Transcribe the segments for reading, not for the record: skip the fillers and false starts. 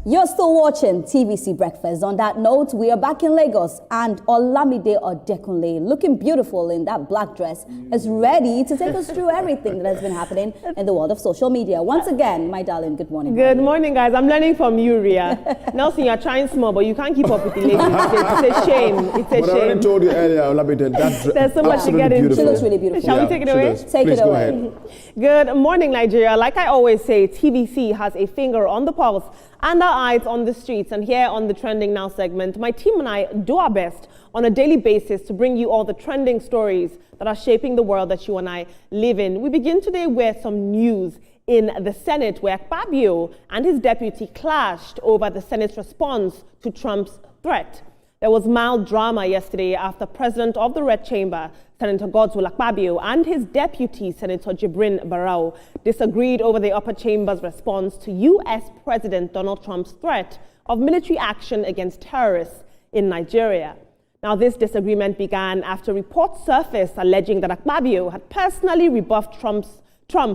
You're still watching TVC Breakfast. On that note, we are back in Lagos, and Olamide Odekunle, looking beautiful in that black dress, is ready to take us through everything that has been happening in the world of social media. Once again, my darling, good morning. Good morning, guys. I'm learning from you, Ria. Nelson, you're trying small, but you can't keep up with the ladies. It's a shame. It's a shame. But I already told you earlier, Olamide, that there's so much to get into. She looks really beautiful. Shall we take it away? Take it away. Good morning, Nigeria. Like I always say, TVC has a finger on the pulse and our eyes on the streets. And here on the Trending Now segment, my team and I do our best on a daily basis to bring you all the trending stories that are shaping the world that you and I live in. We begin today with some news in the Senate, where Akpabio and his deputy clashed over the Senate's response to Trump's threat. There was mild drama yesterday after President of the Red Chamber, Senator Godswill Akpabio, and his deputy, Senator Jibrin Barau, disagreed over the upper chamber's response to U.S. President Donald Trump's threat of military action against terrorists in Nigeria. Now, this disagreement began after reports surfaced alleging that Akpabio had personally rebuffed Trump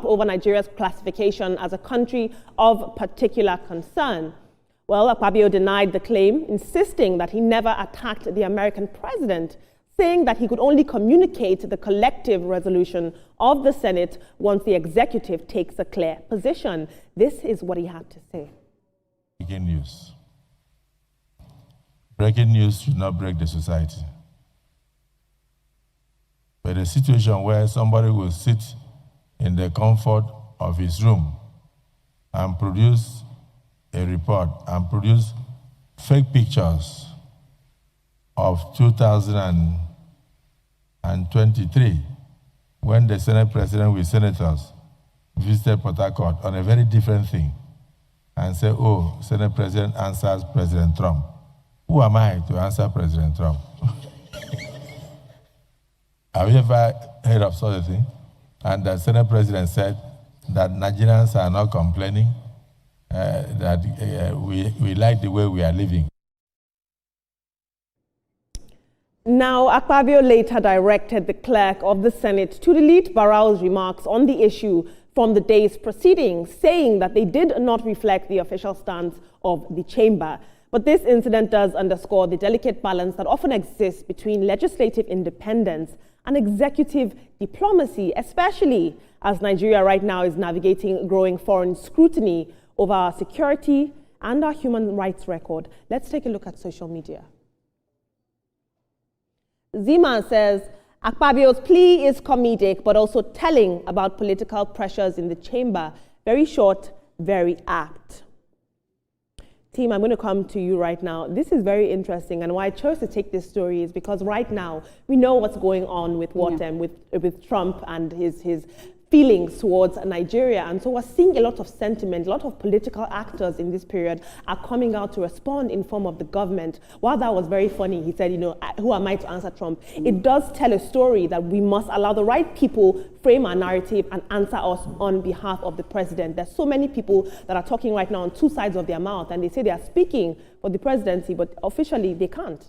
over Nigeria's classification as a country of particular concern. Well, Akpabio denied the claim, insisting that he never attacked the American president, saying that he could only communicate the collective resolution of the Senate once the executive takes a clear position. This is what he had to say. Breaking news. Breaking news should not break the society. But a situation where somebody will sit in the comfort of his room and produce a report and produce fake pictures of 2023 when the Senate President with senators visited Port Harcourt on a very different thing and say, oh, Senate President answers President Trump. Who am I to answer President Trump? Have you ever heard of such a thing? And the Senate President said that Nigerians are not complaining, that we like the way we are living. Now, Akpabio later directed the clerk of the Senate to delete Barau's remarks on the issue from the day's proceedings, saying that they did not reflect the official stance of the chamber. But this incident does underscore the delicate balance that often exists between legislative independence and executive diplomacy, especially as Nigeria right now is navigating growing foreign scrutiny over our security and our human rights record. Let's take a look at social media. Zima says, Akpabio's plea is comedic, but also telling about political pressures in the chamber. Very short, very apt. Team, I'm going to come to you right now. This is very interesting, and why I chose to take this story is because right now we know what's going on with with Trump and his feelings towards Nigeria. And so we're seeing a lot of sentiment, a lot of political actors in this period are coming out to respond in form of the government. While that was very funny, he said, you know, who am I to answer Trump? It does tell a story that we must allow the right people frame our narrative and answer us on behalf of the president. There's so many people that are talking right now on two sides of their mouth, and they say they are speaking for the presidency, but officially they can't.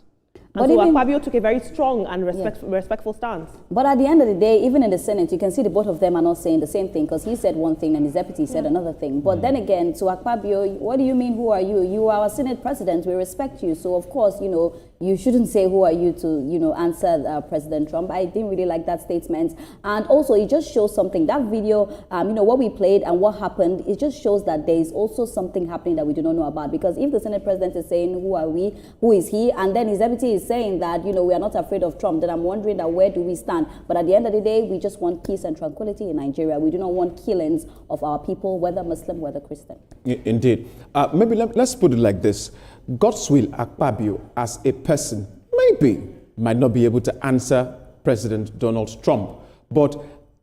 And so Akpabio took a very strong and respectful stance. But at the end of the day, even in the Senate, you can see the both of them are not saying the same thing, because he said one thing and his deputy said another thing. But then again, to Akpabio, what do you mean, who are you? You are our Senate president. We respect you. So, of course, you know, you shouldn't say who are you to, you know, answer President Trump. I didn't really like that statement. And also, it just shows something. That video, you know, what we played and what happened, it just shows that there is also something happening that we do not know about. Because if the Senate president is saying, who are we? Who is he? And then his deputy is saying that, you know, we are not afraid of Trump, then I'm wondering that where do we stand? But at the end of the day, we just want peace and tranquility in Nigeria. We do not want killings of our people, whether Muslim, whether Christian. Indeed. Maybe let's put it like this. Godswill Akpabio as a person maybe might not be able to answer President Donald Trump, but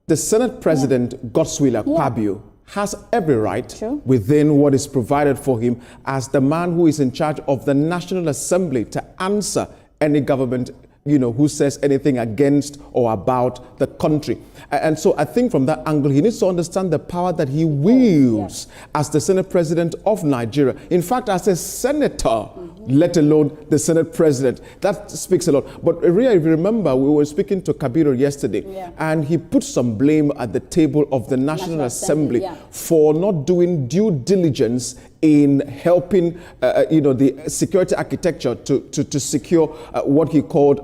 the Senate President Godswill Akpabio has every right within what is provided for him as the man who is in charge of the National Assembly to answer any government, you know, who says anything against or about the country. And so I think from that angle, he needs to understand the power that he wields as the Senate President of Nigeria. In fact, as a senator, let alone the Senate President. That speaks a lot. But Ria, if you remember, we were speaking to Kabiro yesterday, and he put some blame at the table of the National Assembly for not doing due diligence in helping, the security architecture to secure what he called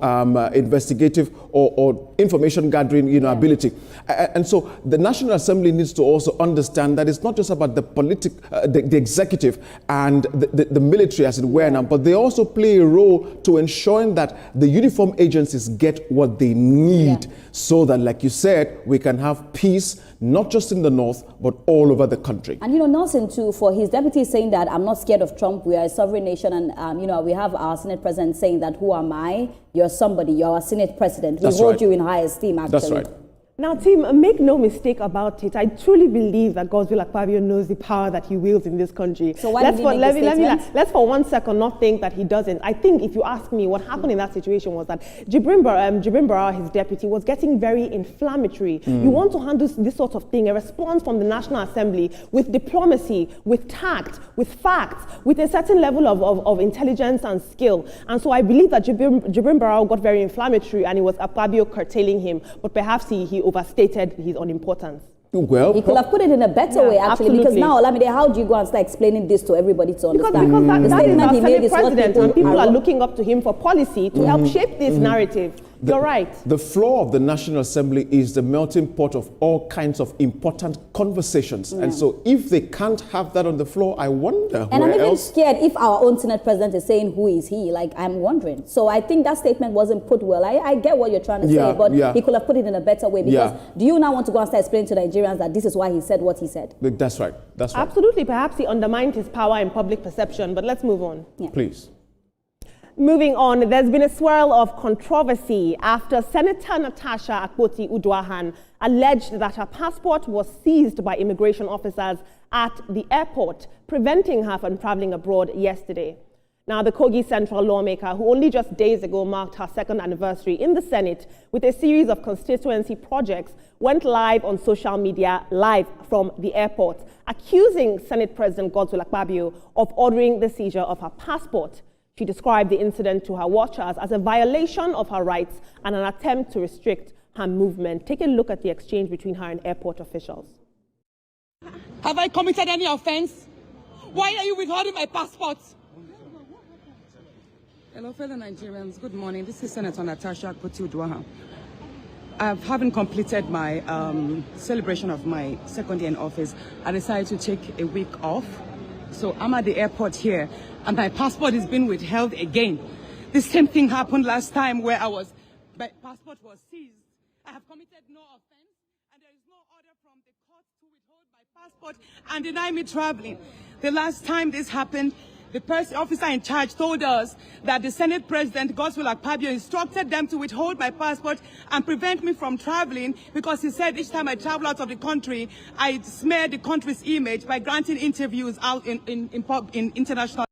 investigative or information gathering, ability. And so the National Assembly needs to also understand that it's not just about the executive and the military, as it were now, but they also play a role to ensuring that the uniform agencies get what they need so that, like you said, we can have peace, not just in the north, but all over the country. And, Nelson, too, for his deputy saying that I'm not scared of Trump, we are a sovereign nation, and, we have our Senate president saying that, who am I? You're somebody, you're our Senate president. We hold you in high esteem, actually. That's right. Now, team, make no mistake about it. I truly believe that Godswill Akpabio knows the power that he wields in this country. So why did he make the statement? Let's for 1 second not think that he doesn't. I think if you ask me, what happened in that situation was that Jibrin Barau, his deputy, was getting very inflammatory. You want to handle this sort of thing, a response from the National Assembly with diplomacy, with tact, with facts, with a certain level of intelligence and skill. And so I believe that Jibrin Barau got very inflammatory and it was Akpabio curtailing him. But perhaps he overstated his own importance. Well, he could have put it in a better way, actually, absolutely. because now, Olamide, how do you go and start explaining this to everybody to understand? Because that is our Senate president, and people are looking looking up to him for policy to help shape this narrative. You're right. The floor of the National Assembly is the melting pot of all kinds of important conversations. And so if they can't have that on the floor, I wonder And where I'm even else. scared if our own Senate president is saying, who is he? Like, I'm wondering. So I think that statement wasn't put well. I get what you're trying to say, but he could have put it in a better way. Because do you now want to go and start explaining to Nigerians that this is why he said what he said? That's right. That's right. Absolutely. Perhaps he undermined his power in public perception, but let's move on. Please. Moving on, there's been a swirl of controversy after Senator Natasha Akpoti-Uduaghan alleged that her passport was seized by immigration officers at the airport, preventing her from traveling abroad yesterday. Now, the Kogi Central lawmaker, who only just days ago marked her second anniversary in the Senate with a series of constituency projects, went live on social media, live from the airport, accusing Senate President Godswill Akpabio of ordering the seizure of her passport. She described the incident to her watchers as a violation of her rights and an attempt to restrict her movement. Take a look at the exchange between her and airport officials. Have I committed any offense? Why are you withholding my passport? Hello, fellow Nigerians. Good morning. This is Senator Natasha Akpoti-Uduaghan. Having completed my celebration of my second year in office, I decided to take a week off. So I'm at the airport here, and my passport is being withheld again. The same thing happened last time where my passport was seized. I have committed no offense, and there is no order from the court to withhold my passport and deny me traveling. The last time this happened, the officer in charge told us that the Senate President, Godswill Akpabio, instructed them to withhold my passport and prevent me from traveling because he said each time I travel out of the country, I smear the country's image by granting interviews out in international.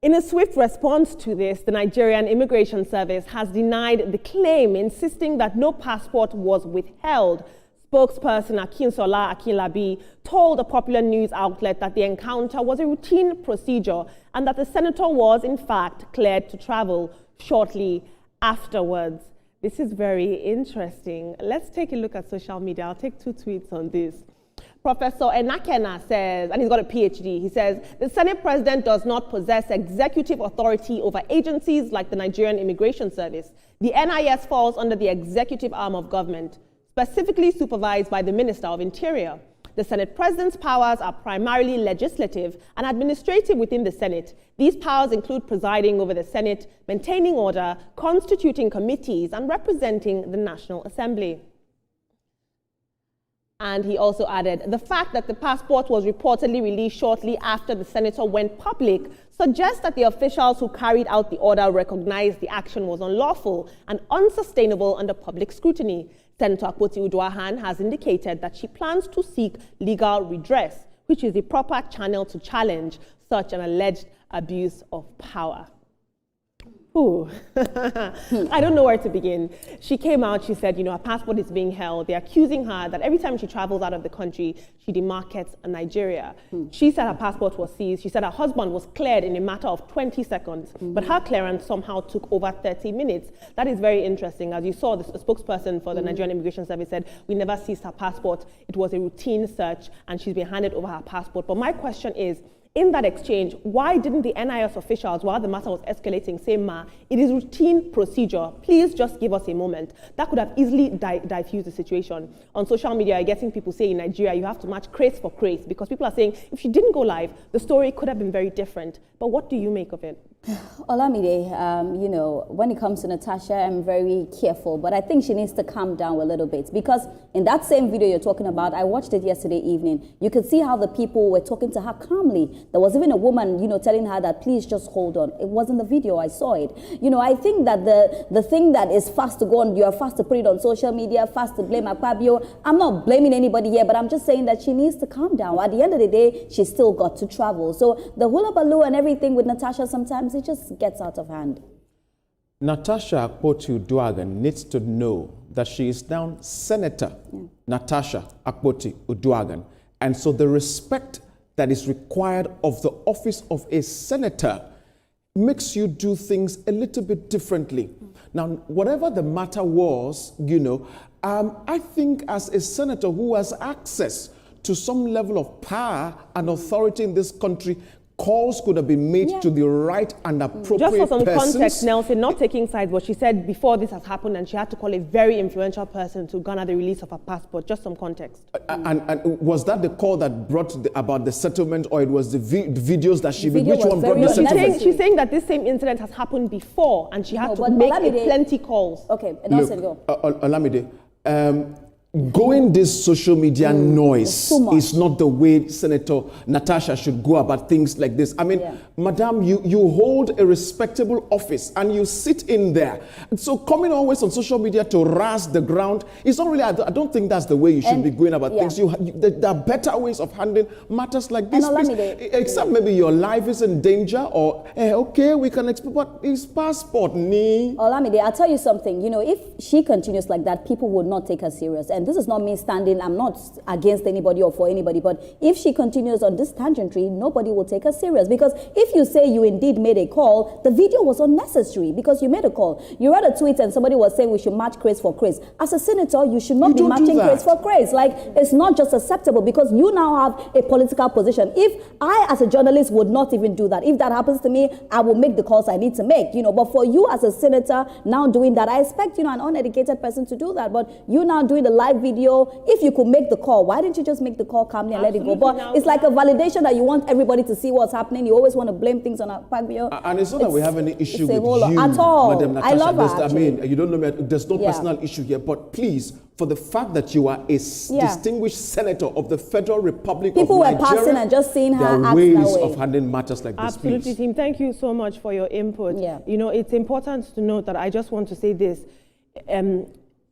In a swift response to this, the Nigerian Immigration Service has denied the claim, insisting that no passport was withheld. Spokesperson Akinsola Akinlabi told a popular news outlet that the encounter was a routine procedure and that the senator was, in fact, cleared to travel shortly afterwards. This is very interesting. Let's take a look at social media. I'll take 2 tweets on this. Professor Enakena says, and he's got a PhD, he says, the Senate President does not possess executive authority over agencies like the Nigerian Immigration Service. The NIS falls under the executive arm of government, specifically supervised by the Minister of Interior. The Senate President's powers are primarily legislative and administrative within the Senate. These powers include presiding over the Senate, maintaining order, constituting committees, and representing the National Assembly. And he also added, the fact that the passport was reportedly released shortly after the senator went public suggests that the officials who carried out the order recognized the action was unlawful and unsustainable under public scrutiny. Senator Akpoti-Uduaghan has indicated that she plans to seek legal redress, which is the proper channel to challenge such an alleged abuse of power. Ooh. I don't know where to begin. She came out, she said, her passport is being held. They're accusing her that every time she travels out of the country, she demarcates Nigeria. She said her passport was seized. She said her husband was cleared in a matter of 20 seconds, but her clearance somehow took over 30 minutes. That is very interesting. As you saw, the spokesperson for the Nigerian Immigration Service said, we never seized her passport. It was a routine search, and she's been handed over her passport. But my question is, in that exchange, why didn't the NIS officials, while the matter was escalating, say, ma, it is routine procedure. Please just give us a moment. That could have easily diffused the situation. On social media, you're getting people saying in Nigeria, you have to match craze for craze, because people are saying, if she didn't go live, the story could have been very different. But what do you make of it? Olamide, when it comes to Natasha, I'm very careful, but I think she needs to calm down a little bit, because in that same video you're talking about, I watched it yesterday evening, you could see how the people were talking to her calmly. There was even a woman, telling her that please just hold on. It wasn't the video, I saw it. I think that the thing that is fast to go on, you are fast to put it on social media, fast to blame Akpabio. I'm not blaming anybody here, but I'm just saying that she needs to calm down. At the end of the day, she still got to travel. So the hula baloo and everything with Natasha, sometimes it just gets out of hand. Natasha Akpoti-Uduaghan needs to know that she is now Senator Natasha Akpoti-Uduaghan. And so the respect that is required of the office of a senator makes you do things a little bit differently. Now, whatever the matter was, I think as a senator who has access to some level of power and authority in this country, calls could have been made to the right and appropriate Just for some persons. context, Nelson, not taking sides, but she said before this has happened and she had to call a very influential person to garner the release of her passport. Just some context. And was that the call that brought about the settlement, or it was the videos that she made? Which one brought the settlement? She's saying that this same incident has happened before and she had to make plenty calls. Okay, Look, go. Olamide, going this social media noise is not the way Senator Natasha should go about things like this. I mean, Madam, you hold a respectable office and you sit in there. So coming always on social media to razz the ground is not really, I don't think that's the way you should be going about things. There are better ways of handling matters like this. Except maybe your life is in danger, or, okay, we can explain, but his passport, Olamide, I'll tell you something. If she continues like that, people would not take her serious. And this is not me standing, I'm not against anybody or for anybody, but if she continues on this tangentry, nobody will take her serious. Because if you say you indeed made a call, the video was unnecessary because you made a call. You read a tweet and somebody was saying we should match craze for craze. As a senator, you should not be matching craze for craze. Like, it's not just acceptable, because you now have a political position. If I, as a journalist, would not even do that, if that happens to me, I will make the calls I need to make, But for you as a senator now doing that, I expect, an uneducated person to do that. But you now doing the live video, if you could make the call, why didn't you just make the call calmly and let it go? But it's like a validation that you want everybody to see what's happening. You always want to blame things on Akpabio. And it's not that we have any issue with you, at all. Madam Natasha. I love her, I mean, you don't know me, there's no personal issue here, but please, for the fact that you are a distinguished senator of the Federal Republic of Nigeria, people were passing and just seeing her act that way. There are ways of handling matters like this. Absolutely, team. Thank you so much for your input. It's important to note that I just want to say this.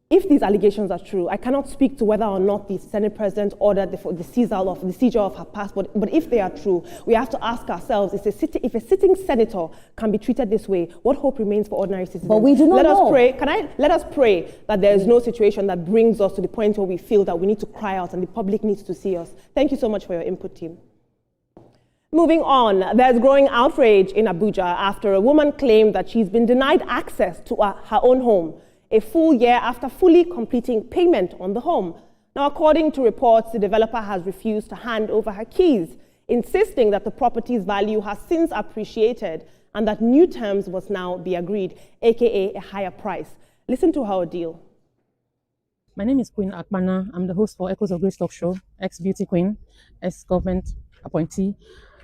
If these allegations are true, I cannot speak to whether or not the Senate President ordered the seizure of her passport, but if they are true, we have to ask ourselves, if a sitting senator can be treated this way, what hope remains for ordinary citizens? But we do not know. Let us pray that there is no situation that brings us to the point where we feel that we need to cry out and the public needs to see us. Thank you so much for your input, team. Moving on, there's growing outrage in Abuja after a woman claimed that she's been denied access to her own home a full year after fully completing payment on the home. Now, according to reports, the developer has refused to hand over her keys, insisting that the property's value has since appreciated and that new terms must now be agreed, aka a higher price. Listen to her ordeal. My name is Queen Akpana. I'm the host for Echoes of Grace Talk Show, ex-beauty queen, ex-government appointee.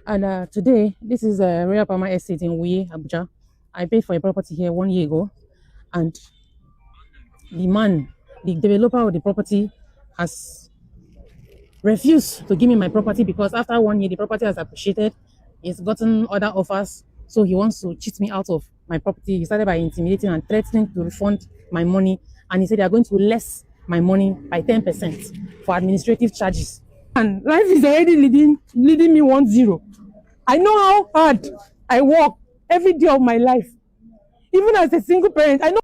And today, this is a Royal Palma Estate in Uye, Abuja. I paid for a property here 1 year ago, and the developer of the property has refused to give me my property because after 1 year, the property has appreciated. He's gotten other offers, so he wants to cheat me out of my property. He started by intimidating and threatening to refund my money, and he said they are going to less my money by 10% for administrative charges. And life is already leading me 1-0. I know how hard I work every day of my life. Even as a single parent, I know.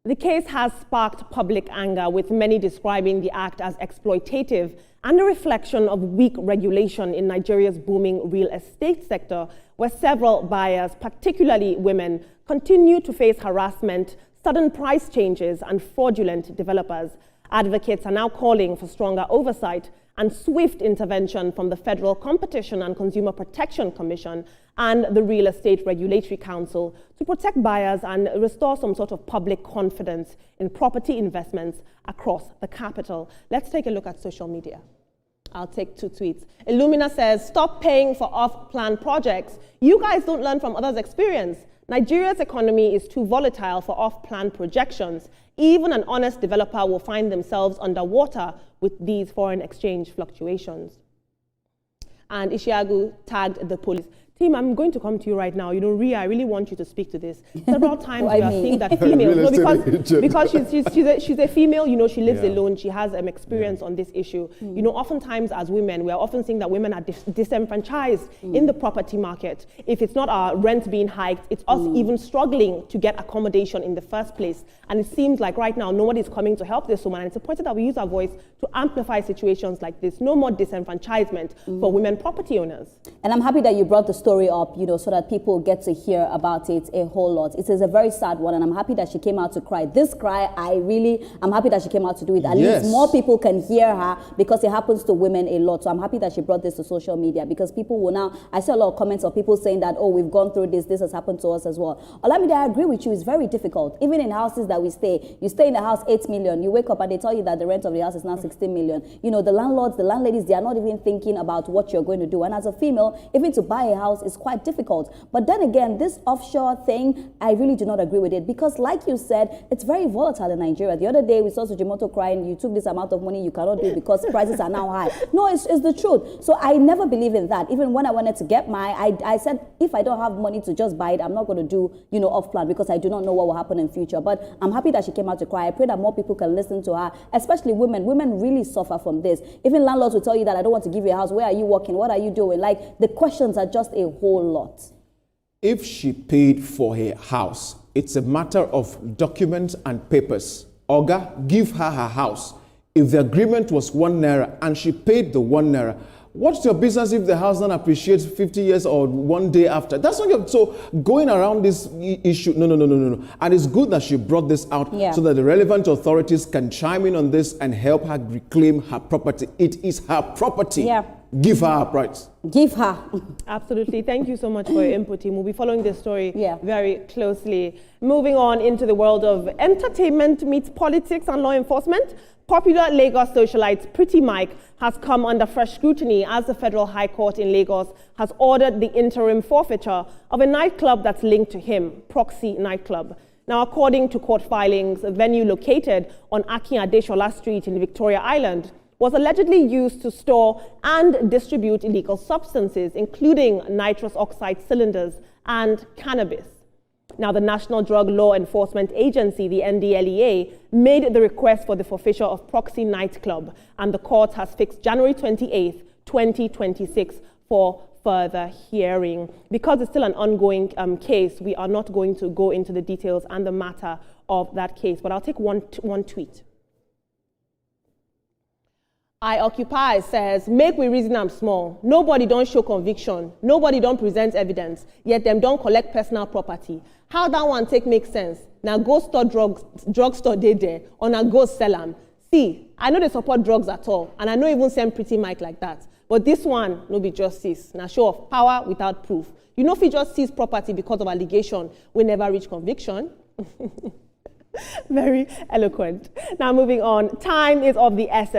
The case has sparked public anger, with many describing the act as exploitative and a reflection of weak regulation in Nigeria's booming real estate sector, where several buyers, particularly women, continue to face harassment, sudden price changes, and fraudulent developers. Advocates are now calling for stronger oversight and swift intervention from the Federal Competition and Consumer Protection Commission and the Real Estate Regulatory Council to protect buyers and restore some sort of public confidence in property investments across the capital. Let's take a look at social media. I'll take 2 tweets. Illumina says, stop paying for off-plan projects. You guys don't learn from others' experience. Nigeria's economy is too volatile for off-plan projections. Even an honest developer will find themselves underwater with these foreign exchange fluctuations. And Ishiagu tagged the police. Team, I'm going to come to you right now. You know, Ria, I really want you to speak to this. Several times we are seeing that females, because she's a female, you know, she lives alone, she has experience on this issue. You know, oftentimes as women, we are often seeing that women are disenfranchised in the property market. If it's not our rent being hiked, it's us even struggling to get accommodation in the first place. And it seems like right now, nobody's coming to help this woman. And it's important that we use our voice to amplify situations like this. No more disenfranchisement for women property owners. And I'm happy that you brought the story up, you know, so that people get to hear about it a whole lot. It is a very sad one, and I'm happy that she came out to cry. This cry, I'm happy that she came out to do it. At least more people can hear her, because it happens to women a lot. So I'm happy that she brought this to social media, because people will now, I see a lot of comments of people saying that, oh, we've gone through this has happened to us as well. Olamide, I agree with you, it's very difficult. Even in houses that we stay, you stay in the house 8 million, you wake up and they tell you that the rent of the house is now 16 million. You know, the landlords, the landladies, they are not even thinking about what you're going to do. And as a female, even to buy a house is quite difficult. But then again, this offshore thing, I really do not agree with it, because like you said, it's very volatile in Nigeria. The other day we saw Sujimoto crying, you took this amount of money, you cannot do it because prices are now high. No, it's the truth. So I never believe in that. Even when I wanted to get I said, if I don't have money to just buy it, I'm not going to do, you know, off plan, because I do not know what will happen in future. But I'm happy that she came out to cry. I pray that more people can listen to her, especially women. Women really suffer from this. Even landlords will tell you that I don't want to give you a house. Where are you working? What are you doing? Like, the questions are just a whole lot. If she paid for her house, it's a matter of documents and papers. Oga, give her her house. If the agreement was 1 naira and she paid the 1 naira, what's your business if the house then appreciates 50 years or 1 day after? That's not your, so going around this issue, no. And it's good that she brought this out so that the relevant authorities can chime in on this and help her reclaim her property. It is her property. Yeah. Give her her rights. Give her. Absolutely. Thank you so much for your input, team. We'll be following this story very closely. Moving on into the world of entertainment meets politics and law enforcement. Popular Lagos socialite Pretty Mike has come under fresh scrutiny as the Federal High Court in Lagos has ordered the interim forfeiture of a nightclub that's linked to him, Proxy Nightclub. Now, according to court filings, a venue located on Akin Adeshola Street in Victoria Island was allegedly used to store and distribute illegal substances, including nitrous oxide cylinders and cannabis. Now, the National Drug Law Enforcement Agency, the NDLEA, made the request for the forfeiture of Proxy Nightclub, and the court has fixed January 28th, 2026 for further hearing. Because it's still an ongoing case, we are not going to go into the details and the matter of that case, but I'll take one tweet. I Occupy says, make we reason am small. Nobody don't show conviction. Nobody don't present evidence. Yet them don't collect personal property. How that one take make sense? Now go store drugstore dey there, or now go sell them. See, I know they support drugs at all, and I know even send Pretty Mike like that. But this one, no be justice. Now show of power without proof. You know if he just sees property because of allegation, we never reach conviction. Very eloquent. Now moving on, time is of the essence.